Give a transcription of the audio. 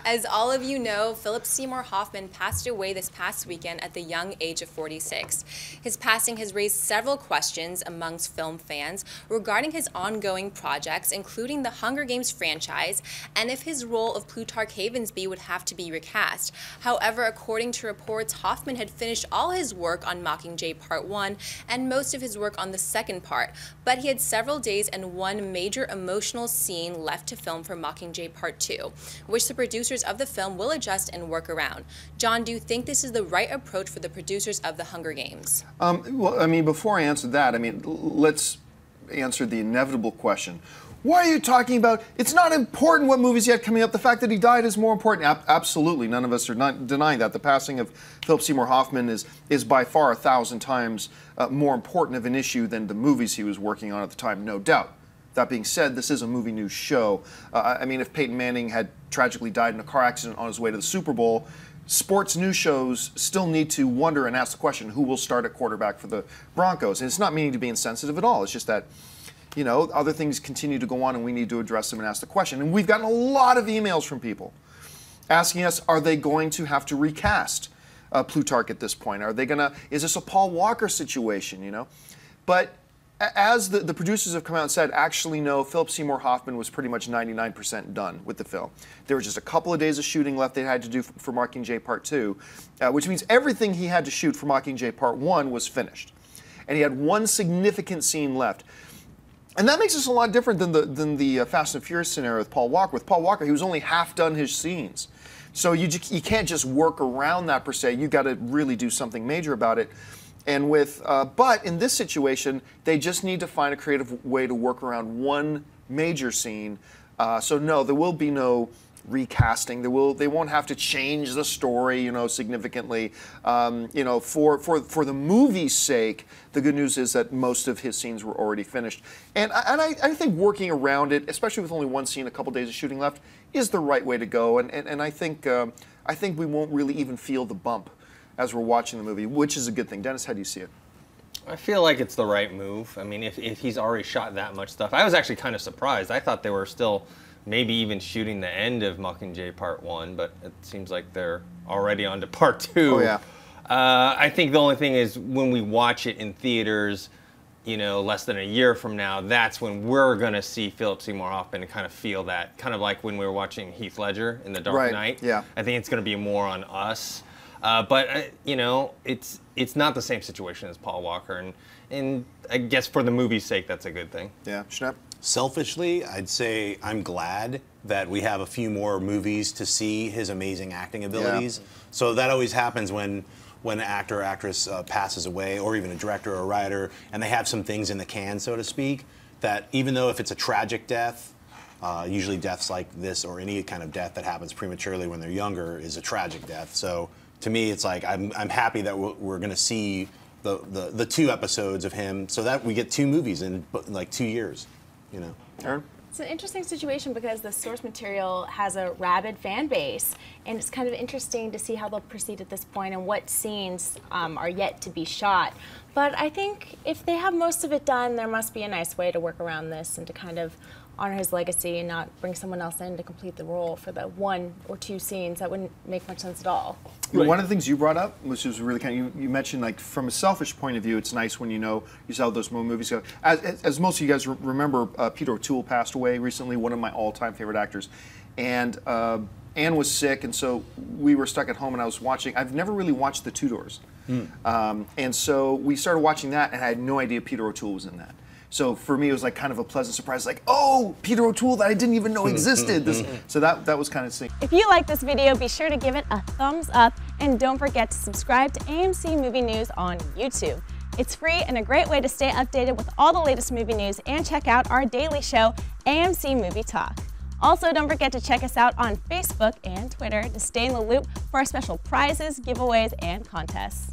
As all of you know, Philip Seymour Hoffman passed away this past weekend at the young age of 46. His passing has raised several questions amongst film fans regarding his ongoing projects, including the Hunger Games franchise, and if his role of Plutarch Heavensbee would have to be recast. However, according to reports, Hoffman had finished all his work on Mockingjay Part 1 and most of his work on the second part, but he had several days and one major emotional scene left to film for Mockingjay Part 2, which the producers of the film will adjust and work around. John, do you think this is the right approach for the producers of the Hunger Games? Well, I mean, before I answer that, I mean, let's answer the inevitable question. Why are you talking about, it's not important what movies he had coming up, the fact that he died is more important. Absolutely, none of us are not denying that. The passing of Philip Seymour Hoffman is by far 1,000 times more important of an issue than the movies he was working on at the time, no doubt. That being said, this is a movie news show. I mean, if Peyton Manning had tragically died in a car accident on his way to the Super Bowl, sports news shows still need to wonder and ask the question, who will start at quarterback for the Broncos? And it's not meaning to be insensitive at all. It's just that, you know, other things continue to go on and we need to address them and ask the question. And we've gotten a lot of emails from people asking us, are they going to have to recast Plutarch at this point? Are they gonna, is this a Paul Walker situation, you know? But as the producers have come out and said, actually no, Philip Seymour Hoffman was pretty much 99% done with the film. There were just a couple of days of shooting left they had to do for Mockingjay Part 2, which means everything he had to shoot for Mockingjay Part 1 was finished. And he had one significant scene left. And that makes this a lot different than the Fast and Furious scenario with Paul Walker. With Paul Walker, he was only half done his scenes. So you can't just work around that per se. You got to really do something major about it. And with, but in this situation, they just need to find a creative way to work around one major scene. So no, there will be no recasting. They won't have to change the story, you know, significantly. You know, for the movie's sake, the good news is that most of his scenes were already finished. And I think working around it, especially with only one scene, a couple days of shooting left, is the right way to go. And I think we won't really even feel the bump as we're watching the movie, which is a good thing. Dennis, how do you see it? I feel like it's the right move. I mean, if he's already shot that much stuff. I was actually kind of surprised. I thought they were still maybe even shooting the end of Mockingjay Part 1, but it seems like they're already on to Part 2. Oh, yeah. I think the only thing is when we watch it in theaters, you know, less than a year from now, that's when we're going to see Philip Seymour Hoffman and kind of feel that, kind of like when we were watching Heath Ledger in The Dark Knight. Yeah. I think it's going to be more on us. But you know, it's not the same situation as Paul Walker, and I guess for the movie's sake, that's a good thing. Yeah, Schnapp? Selfishly, I'd say I'm glad that we have a few more movies to see his amazing acting abilities. Yeah. So that always happens when an actor or actress passes away, or even a director or a writer, and they have some things in the can, so to speak, that even though if it's a tragic death, usually deaths like this or any kind of death that happens prematurely when they're younger is a tragic death. So to me, it's like I'm happy that we're going to see the 2 episodes of him, so that we get 2 movies in like 2 years, you know. Aaron? It's an interesting situation because the source material has a rabid fan base, and it's kind of interesting to see how they'll proceed at this point and what scenes are yet to be shot. But I think if they have most of it done, there must be a nice way to work around this and to kind of honor his legacy and not bring someone else in to complete the role for the 1 or 2 scenes. That wouldn't make much sense at all. Right. One of the things you brought up, which was really kind of, you mentioned, like, from a selfish point of view, it's nice when you know you saw those movies go. As most of you guys remember, Peter O'Toole passed away recently, one of my all-time favorite actors. And Anne was sick, and so we were stuck at home, and I was watching. I've never really watched The Tudors. And so we started watching that, and I had no idea Peter O'Toole was in that. So for me, it was like kind of a pleasant surprise, like, oh, Peter O'Toole that I didn't even know existed. So that was kind of sick. If you like this video, be sure to give it a thumbs up, and don't forget to subscribe to AMC Movie News on YouTube. It's free and a great way to stay updated with all the latest movie news, and check out our daily show, AMC Movie Talk. Also, don't forget to check us out on Facebook and Twitter to stay in the loop for our special prizes, giveaways, and contests.